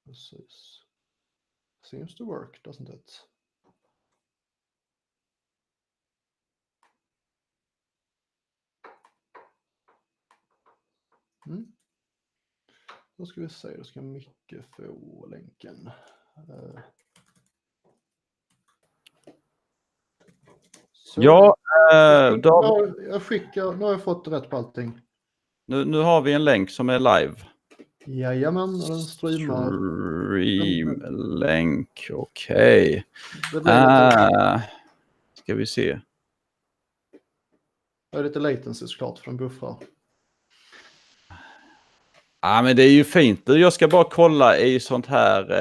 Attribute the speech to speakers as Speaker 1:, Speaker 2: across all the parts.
Speaker 1: Precis. Seems to work, doesn't it? Då ska vi se, då ska Micke få länken. Så,
Speaker 2: Ja,
Speaker 1: nu har jag fått rätt på allting.
Speaker 2: Nu har vi en länk som är live.
Speaker 1: Jajamän, och den streamar.
Speaker 2: Streamlänk, okej.
Speaker 1: Det blir lite...
Speaker 2: Ska vi se.
Speaker 1: Det är lite latency såklart, för den buffrar.
Speaker 2: Ja, men det är ju fint. Jag ska bara kolla i sånt här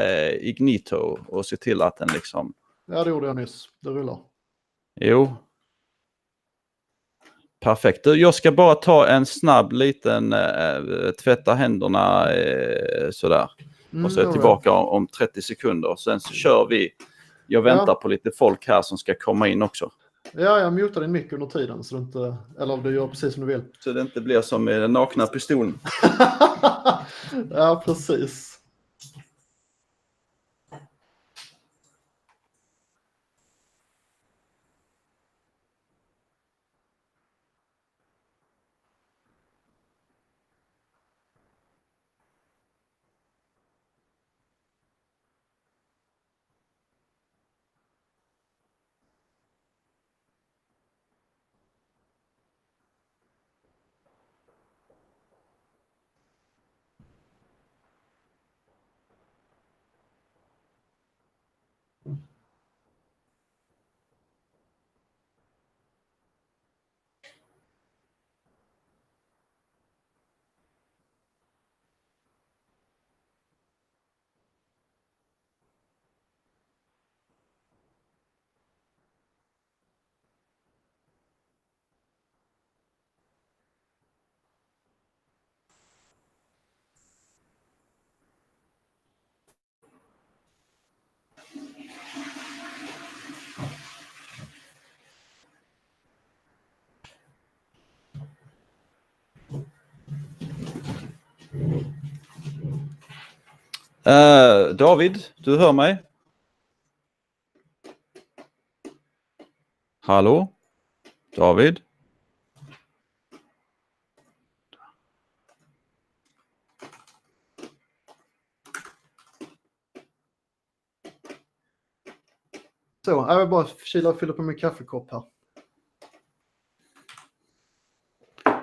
Speaker 2: Ignito och se till att den liksom...
Speaker 1: Ja, det gjorde jag nyss. Det rullar.
Speaker 2: Jo. Perfekt. Jag ska bara ta en snabb liten tvätta händerna sådär. Och så är jag tillbaka om 30 sekunder. Sen så kör vi. Jag väntar på lite folk här som ska komma in också.
Speaker 1: Ja, jag mutar din mick under tiden så du inte... Eller om du gör precis som du vill.
Speaker 2: Så det inte blir som med den nakna pistolen.
Speaker 1: Ja, precis.
Speaker 2: David, du hör mig? Hallå? David?
Speaker 1: Så, jag vill bara fylla på min kaffekopp här.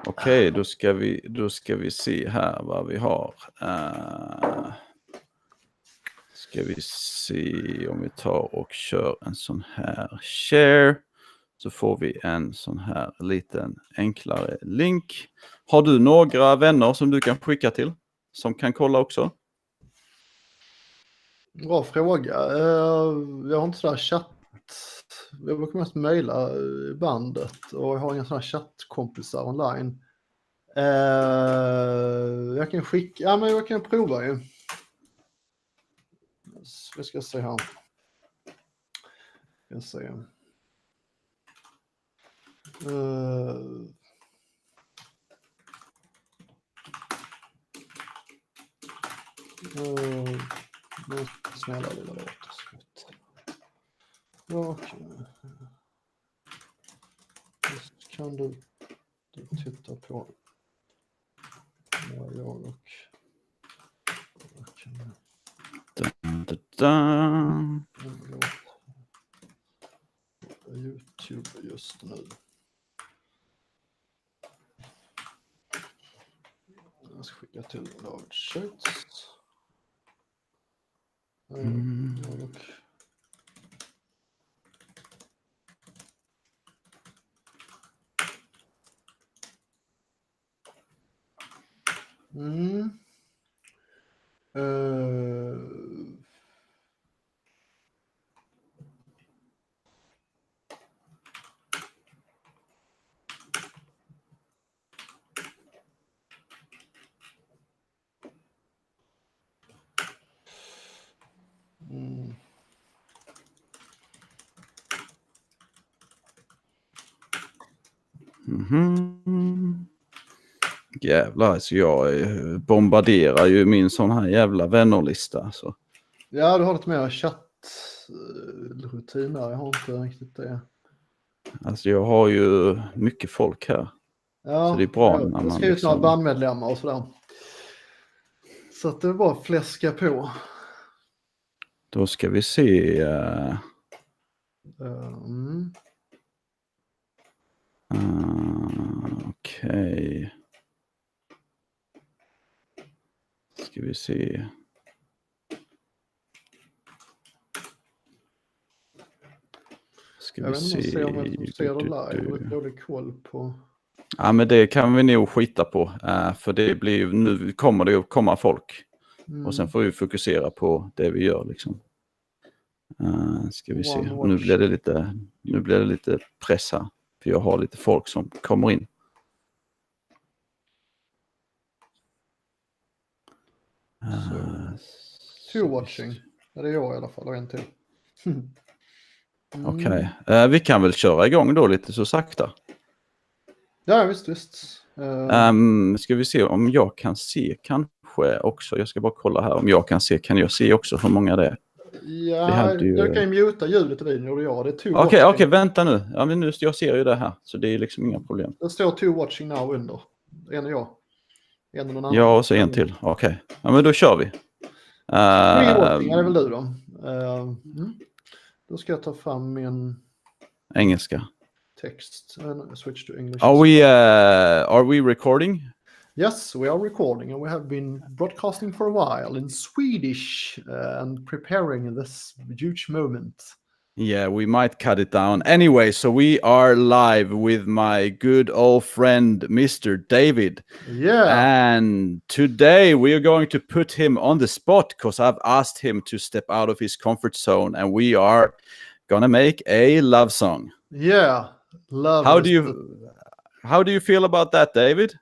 Speaker 2: Okej, då ska vi se här vad vi har. Ska vi se om vi tar och kör en sån här share. Så får vi en sån här liten enklare link. Har du några vänner som du kan skicka till? Som kan kolla också?
Speaker 1: Bra fråga. Jag har inte sådär chatt. Jag brukar mest mejla bandet och jag har inga sådana chattkompisar online. Jag kan skicka, ja men jag kan prova ju. Vi ska se här. Jag ser. Snälla lilla låt. Okej. Kan du titta på jag och YouTube just nu. Jag ska skicka till David Schütz.
Speaker 2: jävlar, alltså jag bombarderar ju min sån här jävla vännerlista. Så.
Speaker 1: Ja, du har lite mer chattrutin där. Jag har inte riktigt det.
Speaker 2: Alltså jag har ju mycket folk här.
Speaker 1: Ja,
Speaker 2: så det är bra när
Speaker 1: jag
Speaker 2: man
Speaker 1: skrivit
Speaker 2: liksom...
Speaker 1: några bandmedlemmar och sådär. Så att det är bara att fläska på.
Speaker 2: Då ska vi se. Okej. Ska vi se.
Speaker 1: Jag vet inte om jag ser det live. Jag har dålig koll på.
Speaker 2: Ja, men det kan vi nog skita på. För det blir ju, nu kommer det att komma folk. Och sen får vi fokusera på det vi gör liksom. Ska vi se. Nu blir det lite press här. För jag har lite folk som kommer in.
Speaker 1: Two watching. Ja, det är jag i alla fall och en till.
Speaker 2: Okej. Vi kan väl köra igång då lite så sakta.
Speaker 1: Ja, visst.
Speaker 2: Ska vi se om jag kan se kanske också. Jag ska bara kolla här om jag kan se. Kan jag se också hur många det är?
Speaker 1: Ja, jag kan ju muta ljudet i videon och jag. Det är two
Speaker 2: watching.
Speaker 1: Okej,
Speaker 2: vänta nu. Ja, men nu. Jag ser ju det här. Så det är liksom inga problem.
Speaker 1: Det står two watching now under. En är jag. En är någon annan.
Speaker 2: Ja, och så en till. Okej. Ja, men då kör vi.
Speaker 1: Three watching är det väl du då? Då ska jag ta fram min...
Speaker 2: Engelska.
Speaker 1: Text and switch to English.
Speaker 2: Are we recording?
Speaker 1: Yes, we are recording, and we have been broadcasting for a while in Swedish and preparing this huge moment.
Speaker 2: Yeah, we might cut it down. Anyway, so we are live with my good old friend, Mr. David.
Speaker 1: Yeah.
Speaker 2: And today we are going to put him on the spot because I've asked him to step out of his comfort zone, and we are gonna make a love song.
Speaker 1: Yeah.
Speaker 2: How do you feel about that, David?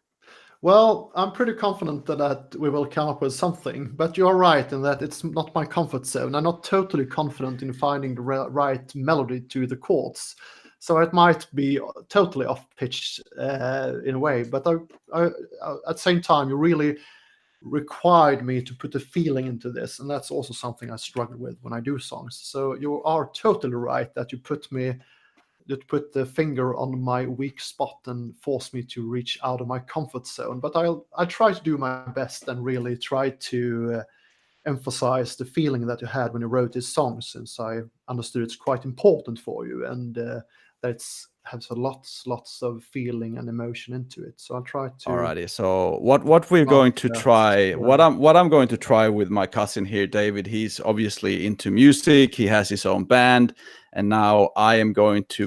Speaker 1: Well, I'm pretty confident that we will come up with something, but you're right in that it's not my comfort zone. I'm not totally confident in finding the right melody to the chords, so it might be totally off pitch in a way. But at the same time, you really required me to put a feeling into this, and that's also something I struggle with when I do songs. So you are totally right that you put the finger on my weak spot and force me to reach out of my comfort zone. But I try to do my best and really try to emphasize the feeling that you had when you wrote this song, since I understood it's quite important for you and that it has lots of feeling and emotion into it. So I'll try to.
Speaker 2: Alrighty. So what we're going to try, what I'm going to try with my cousin here, David. He's obviously into music. He has his own band. And now I'm going to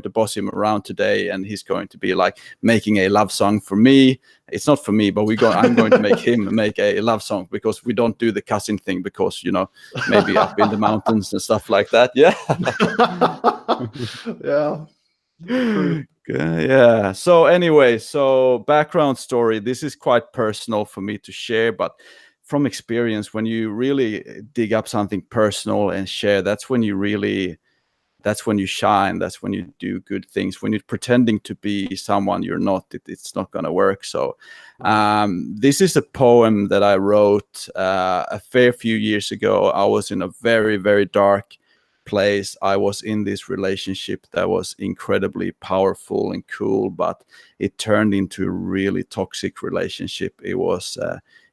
Speaker 2: boss him around today, and he's going to be like making a love song for me. It's not for me, but I'm going to make him make a love song, because we don't do the cousin thing because, maybe up in the mountains and stuff like that. Yeah.
Speaker 1: Yeah.
Speaker 2: Yeah. So anyway, background story. This is quite personal for me to share, but from experience, when you really dig up something personal and share, that's when you shine. That's when you do good things. When you're pretending to be someone you're not, it's not going to work. So this is a poem that I wrote a fair few years ago. I was in a very, very dark place. I was in this relationship that was incredibly powerful and cool, but it turned into a really toxic relationship. It was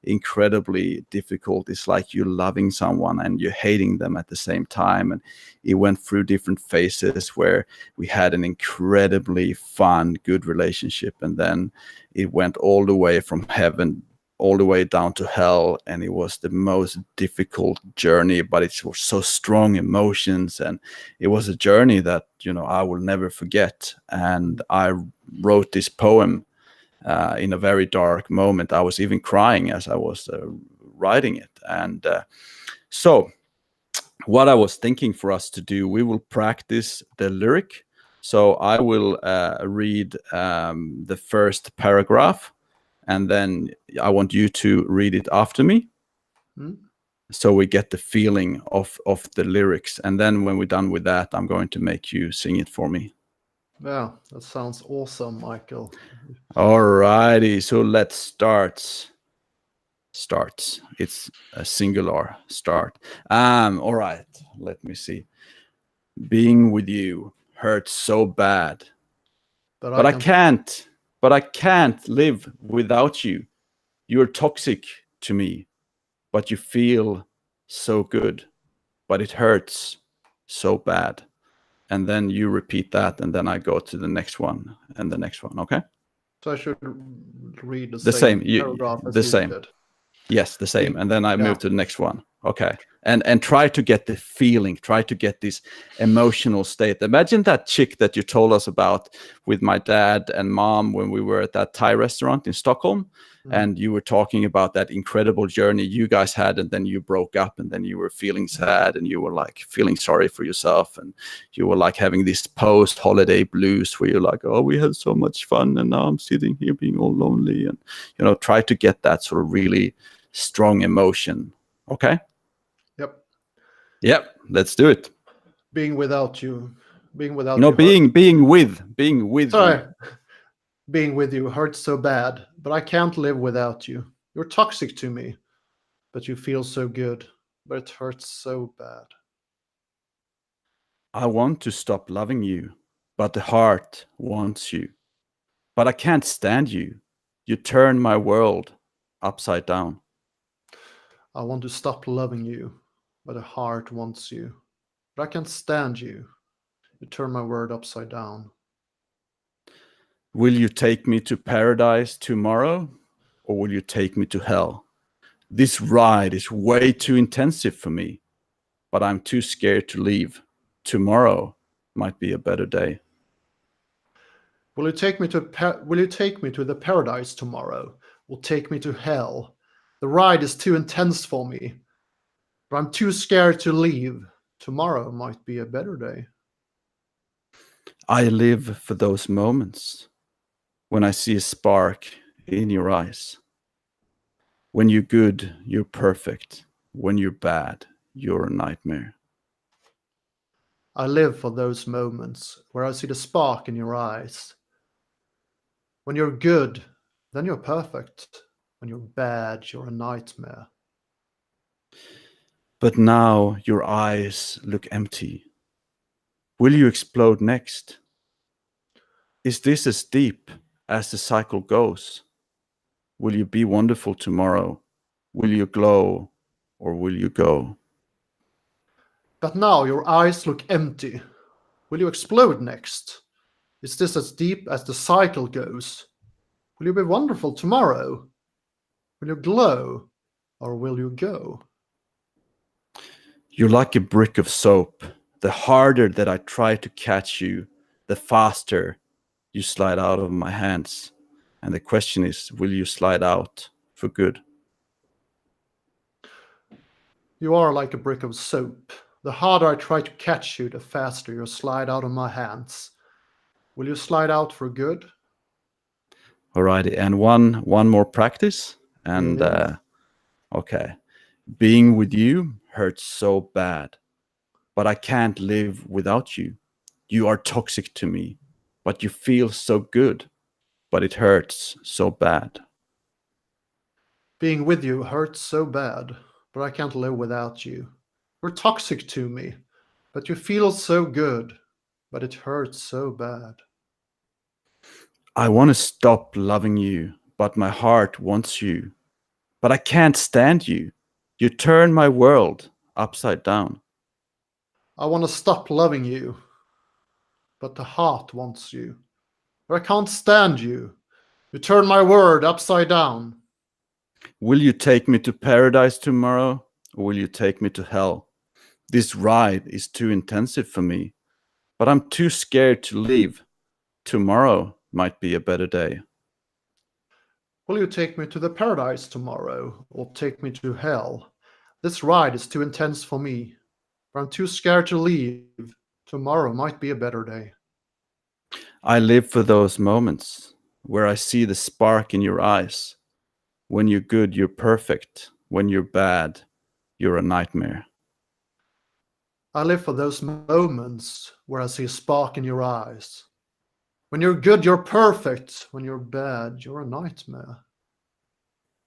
Speaker 2: incredibly difficult. It's like you're loving someone and you're hating them at the same time. And it went through different phases where we had an incredibly fun, good relationship, and then it went all the way from heaven all the way down to hell, and it was the most difficult journey, but it was so strong emotions, and it was a journey that I will never forget. And I wrote this poem in a very dark moment. I was even crying as I was writing it. And so what I was thinking for us to do, we will practice the lyric. So I will read the first paragraph, and then I want you to read it after me. So we get the feeling of the lyrics. And then when we're done with that, I'm going to make you sing it for me.
Speaker 1: Yeah, that sounds awesome, Michael.
Speaker 2: Alrighty, so let's start. Starts. It's a singular start. All right, let me see. Being with you hurts so bad, but I can't live without you. You're toxic to me, but you feel so good, but it hurts so bad. And then you repeat that, and then I go to the next one and the next one. Okay.
Speaker 1: So I should read the
Speaker 2: The
Speaker 1: same
Speaker 2: same.
Speaker 1: paragraph as
Speaker 2: The
Speaker 1: you
Speaker 2: same.
Speaker 1: did.
Speaker 2: Yes, the same. And then I move to the next one. Okay. And try to get the feeling, try to get this emotional state. Imagine that chick that you told us about with my dad and mom when we were at that Thai restaurant in Stockholm. And you were talking about that incredible journey you guys had, and then you broke up, and then you were feeling sad, and you were like feeling sorry for yourself, and you were like having this post-holiday blues where you're like, oh, we had so much fun, and now I'm sitting here being all lonely. And try to get that sort of really strong emotion. Okay. Yep, let's do it.
Speaker 1: Being without you. Being without
Speaker 2: No,
Speaker 1: you.
Speaker 2: being with
Speaker 1: Sorry.
Speaker 2: you.
Speaker 1: Being with you hurts so bad, but I can't live without you. You're toxic to me, but you feel so good, but it hurts so bad.
Speaker 2: I want to stop loving you, but the heart wants you. But I can't stand you. You turn my world upside down.
Speaker 1: I want to stop loving you, but the heart wants you. But I can't stand you. You turn my world upside down.
Speaker 2: Will you take me to paradise tomorrow, or will you take me to hell? This ride is way too intensive for me, but I'm too scared to leave. Tomorrow might be a better day.
Speaker 1: Will you take me to the paradise tomorrow? Will take me to hell? The ride is too intense for me, but I'm too scared to leave. Tomorrow might be a better day.
Speaker 2: I live for those moments when I see a spark in your eyes. When you're good, you're perfect. When you're bad, you're a nightmare.
Speaker 1: I live for those moments where I see the spark in your eyes. When you're good, then you're perfect. When you're bad, you're a nightmare.
Speaker 2: But now your eyes look empty. Will you explode next? Is this as deep as the cycle goes? Will you be wonderful tomorrow? Will you glow, or will you go?
Speaker 1: But now your eyes look empty. Will you explode next? Is this as deep as the cycle goes? Will you be wonderful tomorrow? Will you glow, or will you go?
Speaker 2: You're like a brick of soap. The harder that I try to catch you, the faster you slide out of my hands. And the question is, will you slide out for good?
Speaker 1: You are like a brick of soap. The harder I try to catch you, the faster you slide out of my hands. Will you slide out for good?
Speaker 2: Alrighty, and one more practice. And
Speaker 1: Yeah.
Speaker 2: okay. Being with you hurts so bad, but I can't live without you. You are toxic to me, but you feel so good, but it hurts so bad.
Speaker 1: Being with you hurts so bad, but I can't live without you. You're toxic to me, but you feel so good, but it hurts so bad.
Speaker 2: I want to stop loving you, but my heart wants you. But I can't stand you. You turn my world upside down.
Speaker 1: I want to stop loving you, but the heart wants you. But I can't stand you. You turn my world upside down.
Speaker 2: Will you take me to paradise tomorrow, or will you take me to hell? This ride is too intensive for me, but I'm too scared to leave. Tomorrow might be a better day.
Speaker 1: Will you take me to the paradise tomorrow, or take me to hell? This ride is too intense for me, but I'm too scared to leave. Tomorrow might be a better day.
Speaker 2: I live for those moments where I see the spark in your eyes. When you're good, you're perfect. When you're bad, you're a nightmare.
Speaker 1: I live for those moments where I see a spark in your eyes. When you're good, you're perfect. When you're bad, you're a nightmare.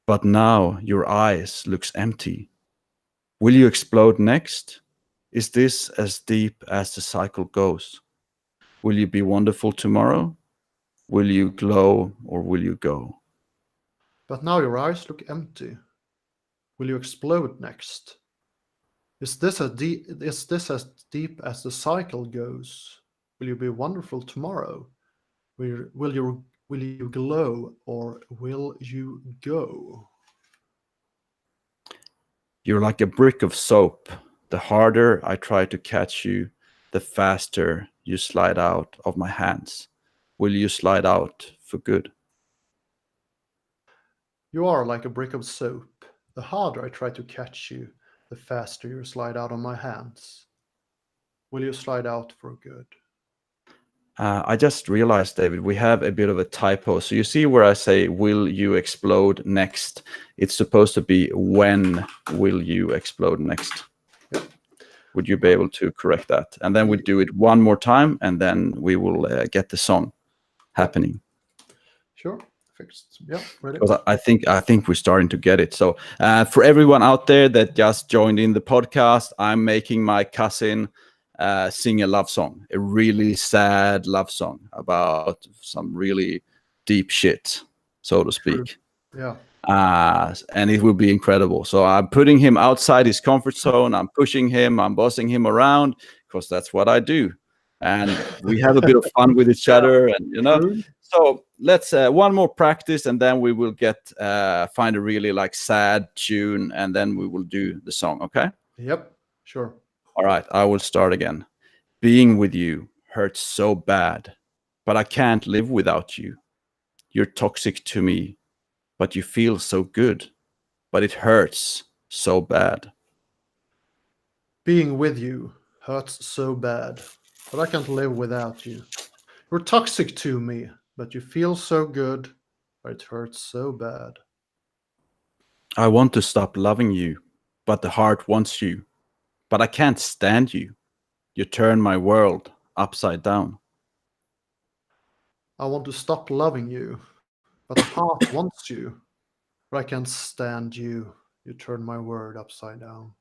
Speaker 2: But now your eyes looks empty. Will you explode next? Is this as deep as the cycle goes? Will you be wonderful tomorrow? Will you glow or will you go?
Speaker 1: But now your eyes look empty. Will you explode next? Is this as deep as the cycle goes? Will you be wonderful tomorrow? Will you glow or will you go?
Speaker 2: You're like a brick of soap. The harder I try to catch you, the faster you slide out of my hands. Will you slide out for good?
Speaker 1: You are like a brick of soap. The harder I try to catch you, the faster you slide out of my hands. Will you slide out for good?
Speaker 2: I just realized, David, we have a bit of a typo. So you see where I say, will you explode next? It's supposed to be, when will you explode next?
Speaker 1: Yep.
Speaker 2: Would you be able to correct that? And then we do it one more time, and then we will get the song happening.
Speaker 1: Sure. Fixed. Yeah, ready.
Speaker 2: Because I think we're starting to get it. So for everyone out there that just joined in the podcast, I'm making my cousin sing a love song, a really sad love song about some really deep shit, so to speak.
Speaker 1: Yeah.
Speaker 2: And it will be incredible. So I'm putting him outside his comfort zone. I'm pushing him. I'm bossing him around because that's what I do. And we have a bit of fun with each other, and
Speaker 1: True.
Speaker 2: So let's one more practice, and then we will find a really like sad tune, and then we will do the song. Okay.
Speaker 1: Yep. Sure.
Speaker 2: All right, I will start again. Being with you hurts so bad, but I can't live without you. You're toxic to me, but you feel so good, but it hurts so bad.
Speaker 1: Being with you hurts so bad, but I can't live without you. You're toxic to me, but you feel so good, but it hurts so bad.
Speaker 2: I want to stop loving you, but the heart wants you, but I can't stand you. You turn my world upside down.
Speaker 1: I want to stop loving you, but the heart wants you, but I can't stand you. You turn my world upside down.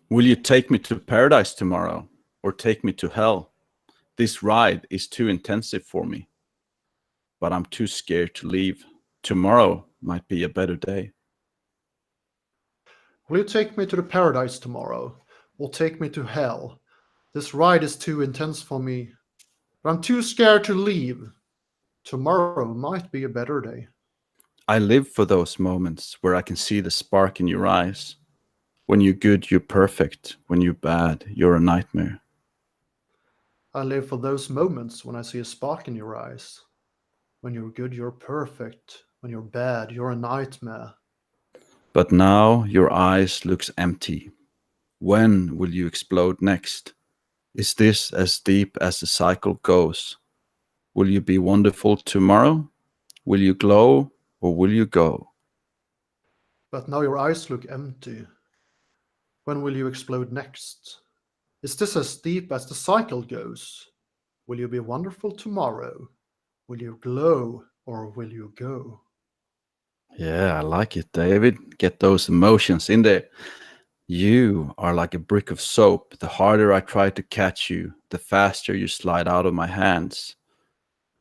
Speaker 2: Will you take me to paradise tomorrow or take me to hell? This ride is too intensive for me, but I'm too scared to leave. Tomorrow might be a better day.
Speaker 1: Will you take me to the paradise tomorrow, or take me to hell? This ride is too intense for me, but I'm too scared to leave. Tomorrow might be a better day.
Speaker 2: I live for those moments where I can see the spark in your eyes. When you're good, you're perfect. When you're bad, you're a nightmare.
Speaker 1: I live for those moments when I see a spark in your eyes. When you're good, you're perfect. When you're bad, you're a nightmare.
Speaker 2: But now your eyes looks empty. When will you explode next? Is this as deep as the cycle goes? Will you be wonderful tomorrow? Will you glow or will you go?
Speaker 1: But now your eyes look empty. When will you explode next? Is this as deep as the cycle goes? Will you be wonderful tomorrow? Will you glow or will you go?
Speaker 2: Yeah, I like it, David. Get those emotions in there. You are like a brick of soap. The harder I try to catch you, the faster you slide out of my hands.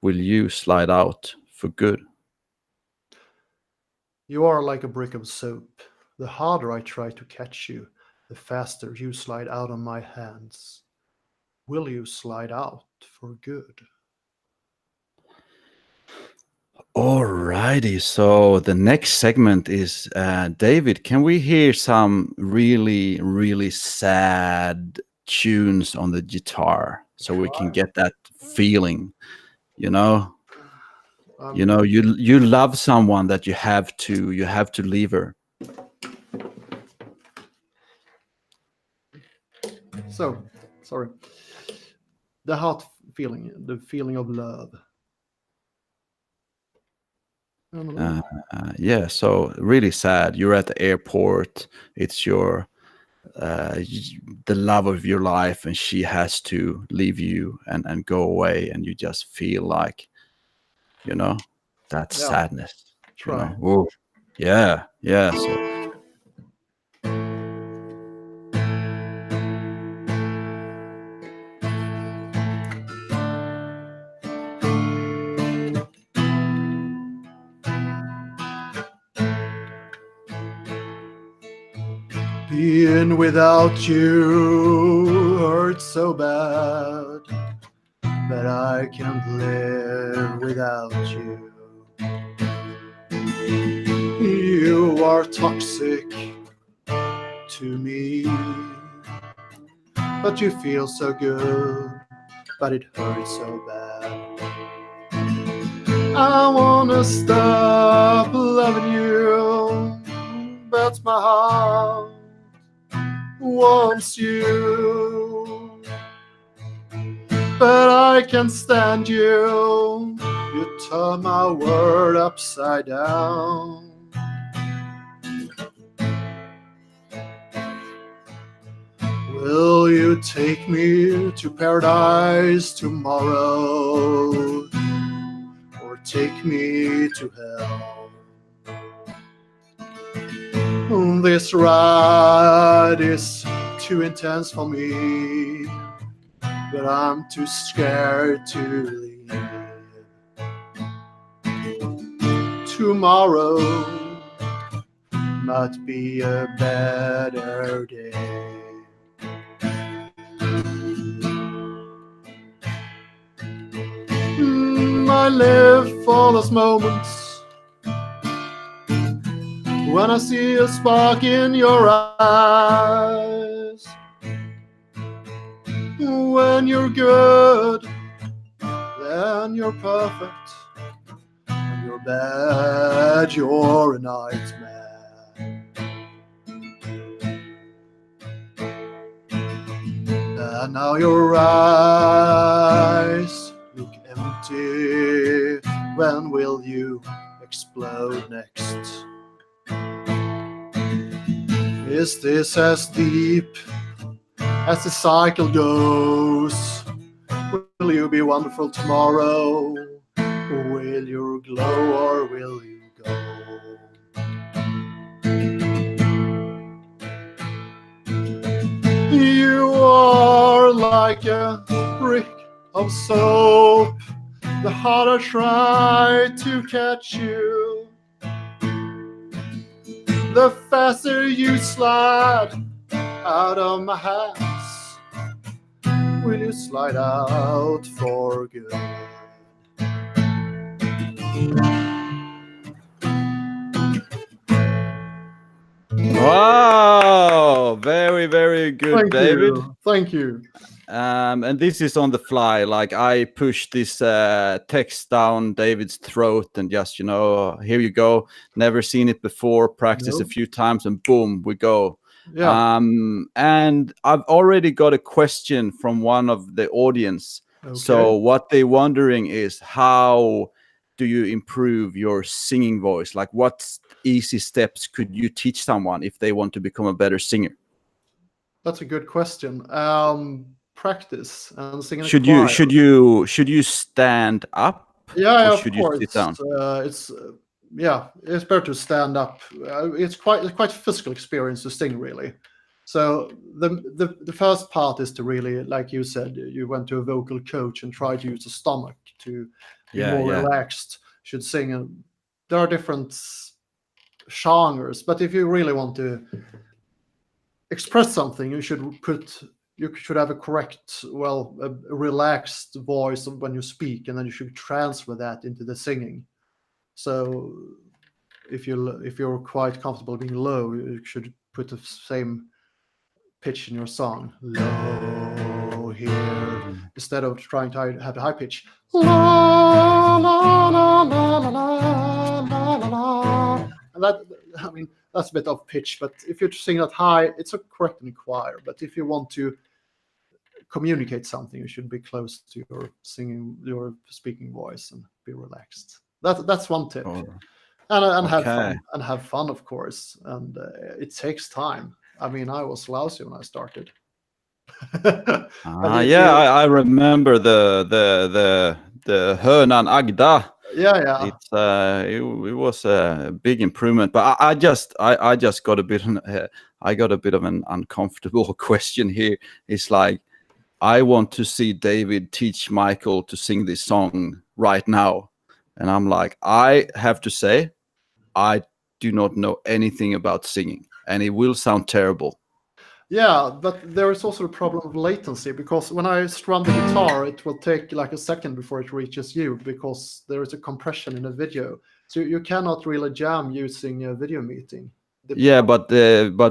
Speaker 2: Will you slide out for good?
Speaker 1: You are like a brick of soap. The harder I try to catch you, the faster you slide out of my hands. Will you slide out for good?
Speaker 2: Alrighty, so the next segment is David. Can we hear some really, really sad tunes on the guitar so we can get that feeling? You know, you love someone that you have to leave her.
Speaker 1: So, sorry. The heart feeling, the feeling of love.
Speaker 2: Yeah, so really sad. You're at the airport. It's your the love of your life, and she has to leave you and go away, and you just feel like, that sadness.
Speaker 1: Try.
Speaker 2: Oh, yeah. So
Speaker 1: being without you hurts so bad, but I can't live without you. You are toxic to me, but you feel so good, but it hurts so bad. I wanna stop loving you, but my heart wants you. But I can't stand you, you turn my world upside down. Will you take me to paradise tomorrow, or take me to hell? This ride is too intense for me, but I'm too scared to leave. Tomorrow might be a better day. I live for those moments when I see a spark in your eyes. When you're good, then you're perfect. When you're bad, you're a nightmare. And now your eyes look empty. When will you explode next? Is this as deep as the cycle goes? Will you be wonderful tomorrow? Will you glow or will you go? You are like a brick of soap. The harder I try to catch you, the faster you slide out of my hands. Will you slide out for good?
Speaker 2: wow, very, very good, David.
Speaker 1: Thank you.
Speaker 2: And this is on the fly. Like, I pushed this text down David's throat and just, here you go. Never seen it before. Practice a few times and boom, we go.
Speaker 1: Yeah.
Speaker 2: And I've already got a question from one of the audience.
Speaker 1: Okay.
Speaker 2: So what they're wondering is, how do you improve your singing voice? Like, what easy steps could you teach someone if they want to become a better singer?
Speaker 1: That's a good question. Practice and sing in a
Speaker 2: Should
Speaker 1: choir.
Speaker 2: you stand up?
Speaker 1: Yeah,
Speaker 2: or
Speaker 1: of
Speaker 2: should
Speaker 1: course.
Speaker 2: you sit down?
Speaker 1: It's better to stand up. It's quite a physical experience to sing, really. So the first part is to really, like you said, you went to a vocal coach and tried to use the stomach to be more relaxed. Should sing, and there are different genres, but if you really want to express something, you should have a correct, a relaxed voice when you speak, and then you should transfer that into the singing. So if you're quite comfortable being low, you should put the same pitch in your song, low here, instead of trying to have a high pitch. La, la, la, la, la, la, la, la. And that's a bit off pitch, but if you're singing that high, it's correct in the choir. But if you want to communicate something, you should be close to your speaking voice and be relaxed. That's one tip. And have fun, of course. And it takes time. I mean, I was lousy when I started.
Speaker 2: I remember the Hönan Agda.
Speaker 1: Yeah.
Speaker 2: It was a big improvement, but I just got a bit I got a bit of an uncomfortable question here. It's like, I want to see David teach Michael to sing this song right now, and I'm like, I have to say, I do not know anything about singing, and it will sound terrible.
Speaker 1: Yeah, but there is also a problem of latency, because when I strum the guitar, it will take like a second before it reaches you, because there is a compression in the video. So you cannot really jam using a video meeting.
Speaker 2: Yeah, but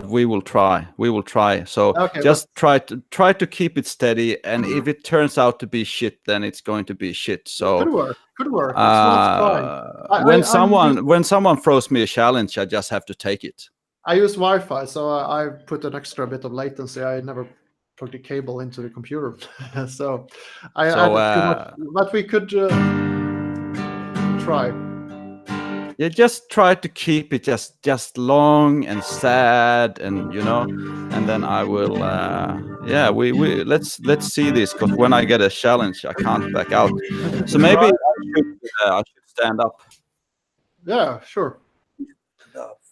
Speaker 2: we will try. We will try. So
Speaker 1: Okay,
Speaker 2: just try to keep it steady, and if it turns out to be shit, then it's going to be shit. So
Speaker 1: could work. It's not fine.
Speaker 2: When someone throws me a challenge, I just have to take it.
Speaker 1: I use Wi-Fi, so I put an extra bit of latency. I never plugged the cable into the computer, so but we could try.
Speaker 2: Yeah, just try to keep it just long and sad, and and then I will. Let's see this, because when I get a challenge, I can't back out. So maybe I should stand up.
Speaker 1: Yeah, sure.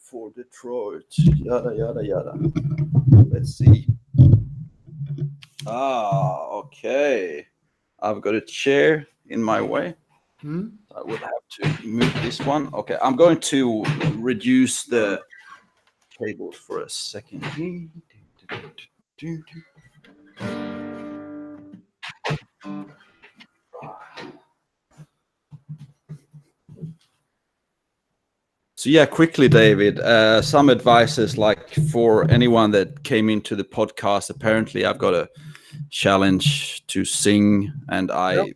Speaker 2: For Detroit, yada yada yada. Let's see. Okay. I've got a chair in my way. I will have to move this one. Okay, I'm going to reduce the cables for a second. So yeah, quickly, David, some advices, like for anyone that came into the podcast. Apparently I've got a challenge to sing, and I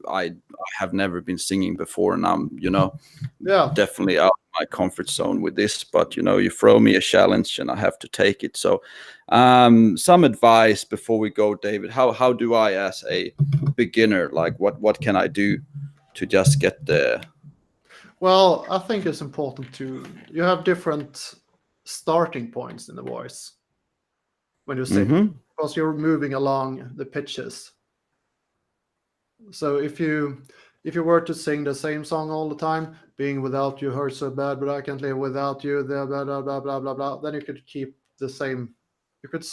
Speaker 2: have never been singing before, and I'm definitely out of my comfort zone with this, but you throw me a challenge and I have to take it. So some advice before we go, David. How do I, as a beginner, like what can I do to just get the...
Speaker 1: Well, I think it's important you have different starting points in the voice when you sing, because you're moving along the pitches. So if you were to sing the same song all the time, being without you hurts so bad, but I can't live without you, blah blah blah blah blah blah blah, then you could keep the same. You could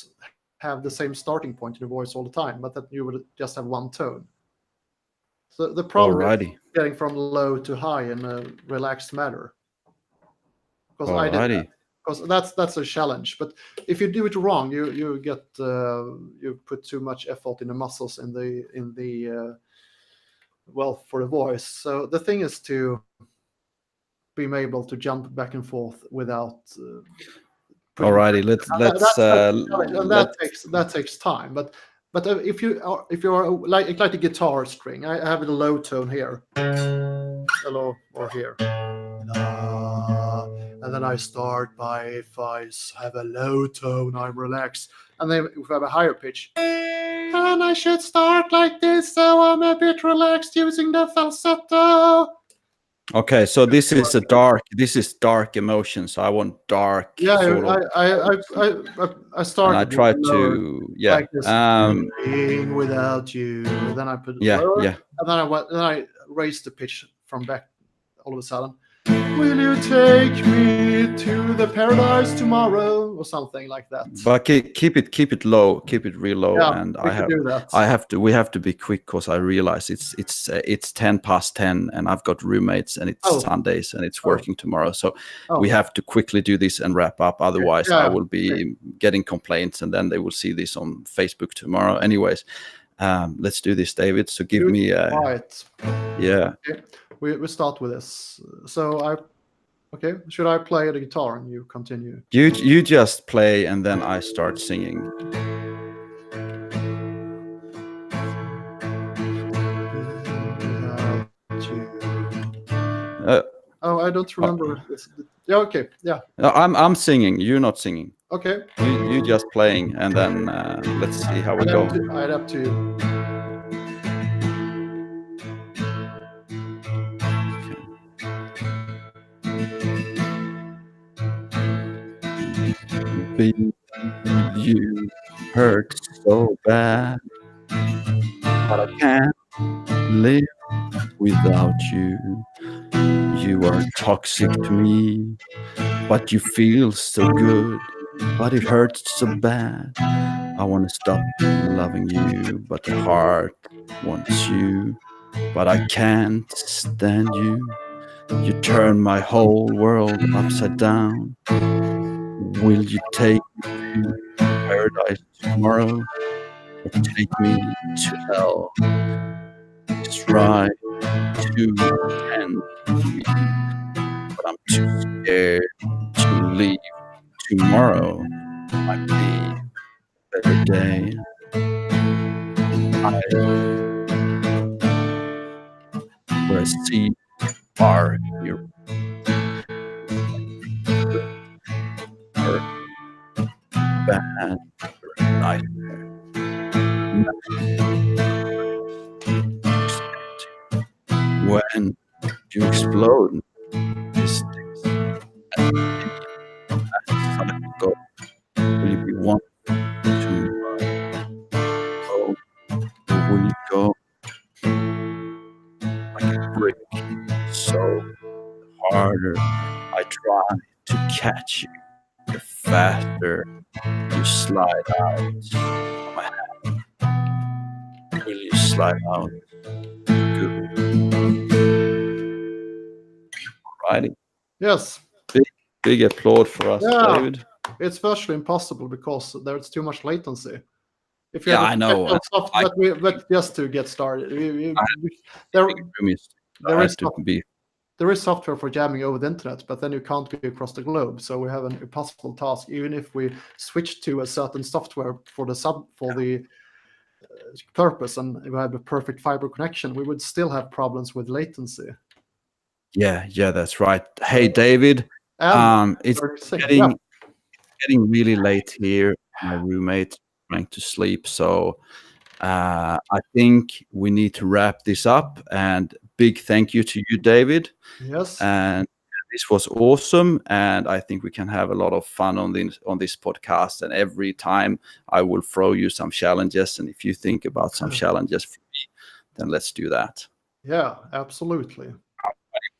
Speaker 1: have the same starting point in the voice all the time, but that you would just have one tone. So the problem is getting from low to high in a relaxed manner. Because that's a challenge. But if you do it wrong, you get you put too much effort in the muscles in the for the voice. So the thing is to be able to jump back and forth without.
Speaker 2: Alrighty,
Speaker 1: that takes time, but if you are like the guitar string, I have a low tone here, hello, or here, and then I start by, if I have a low tone, I'm relaxed, and then if I have a higher pitch, and I should start like this, so I'm a bit relaxed using the falsetto.
Speaker 2: Okay, so this is dark emotion. So I want dark.
Speaker 1: Yeah, I start.
Speaker 2: And I try to
Speaker 1: like this, without you. Then I put lower, and then I raise the pitch from back. All of a sudden, will you take me to the paradise tomorrow, or something like that?
Speaker 2: But keep it low, keep it real low. Yeah, and we have to be quick, because I realize it's 10:10, and I've got roommates, and it's Sundays, and it's working tomorrow. So we have to quickly do this and wrap up. Otherwise, I will be getting complaints, and then they will see this on Facebook tomorrow. Anyways, let's do this, David. So give me
Speaker 1: right.
Speaker 2: Yeah.
Speaker 1: Okay. We start with this. So should I play the guitar and you continue?
Speaker 2: You just play, and then I start singing.
Speaker 1: I don't remember. Yeah, okay, yeah.
Speaker 2: I'm singing. You're not singing.
Speaker 1: Okay.
Speaker 2: You just playing, and then let's see how we go.
Speaker 1: I'd up to you.
Speaker 2: You hurt so bad, but I can't live without you. You are toxic to me, but you feel so good, but it hurts so bad. I want to stop loving you, but the heart wants you, but I can't stand you. You turn my whole world upside down. Will you take me to paradise tomorrow, or take me to hell? Try to end me, but I'm too scared to leave. Tomorrow might be a better day. Where I see are your bad nightmare. When you explode, this go. Will you be one tomorrow? Or will you go like a brick? So harder I try to catch you, the faster you slide out of my hand. Will you slide out? Good. Alrighty.
Speaker 1: Yes.
Speaker 2: Big applaud for us,
Speaker 1: Yeah.
Speaker 2: David.
Speaker 1: It's virtually impossible because there's too much latency. If you
Speaker 2: Yeah,
Speaker 1: have
Speaker 2: I know.
Speaker 1: but just to get started, there is software for jamming over the internet, but then you can't be across the globe. So we have an impossible task. Even if we switch to a certain software for the purpose, and we have a perfect fiber connection, we would still have problems with latency.
Speaker 2: Yeah, that's right. Hey, David. It's getting really late here. My roommate trying to sleep, so I think we need to wrap this up. And big thank you to you, David.
Speaker 1: Yes.
Speaker 2: And this was awesome, and I think we can have a lot of fun on this podcast. And every time I will throw you some challenges, and if you think about some challenges for me, then let's do that.
Speaker 1: Yeah, absolutely.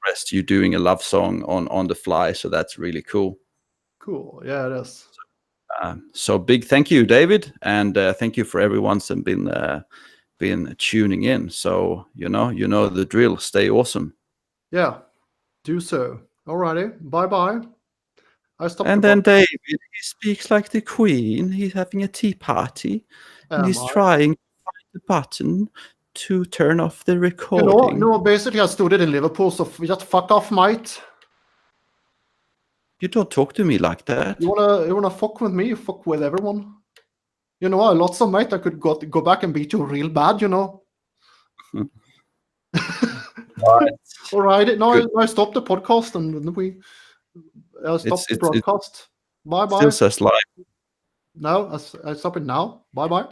Speaker 2: Impressed you doing a love song on the fly, so that's really cool.
Speaker 1: Cool. Yeah, it is.
Speaker 2: So big thank you, David, and thank you for everyone's been tuning in. So you know the drill. Stay awesome.
Speaker 1: Yeah, do so. Alrighty, bye.
Speaker 2: And then David, he speaks like the Queen. He's having a tea party, and he's trying to find the button to turn off the recording.
Speaker 1: No, basically I studied in Liverpool, so just fuck off, mate.
Speaker 2: You don't talk to me like that.
Speaker 1: You wanna fuck with me? You fuck with everyone. You know, lots of mate I could go back and beat you real bad. You know. All right. Now I stop the podcast and stop the broadcast. Bye.
Speaker 2: Still says live.
Speaker 1: No, I stop it now. Bye.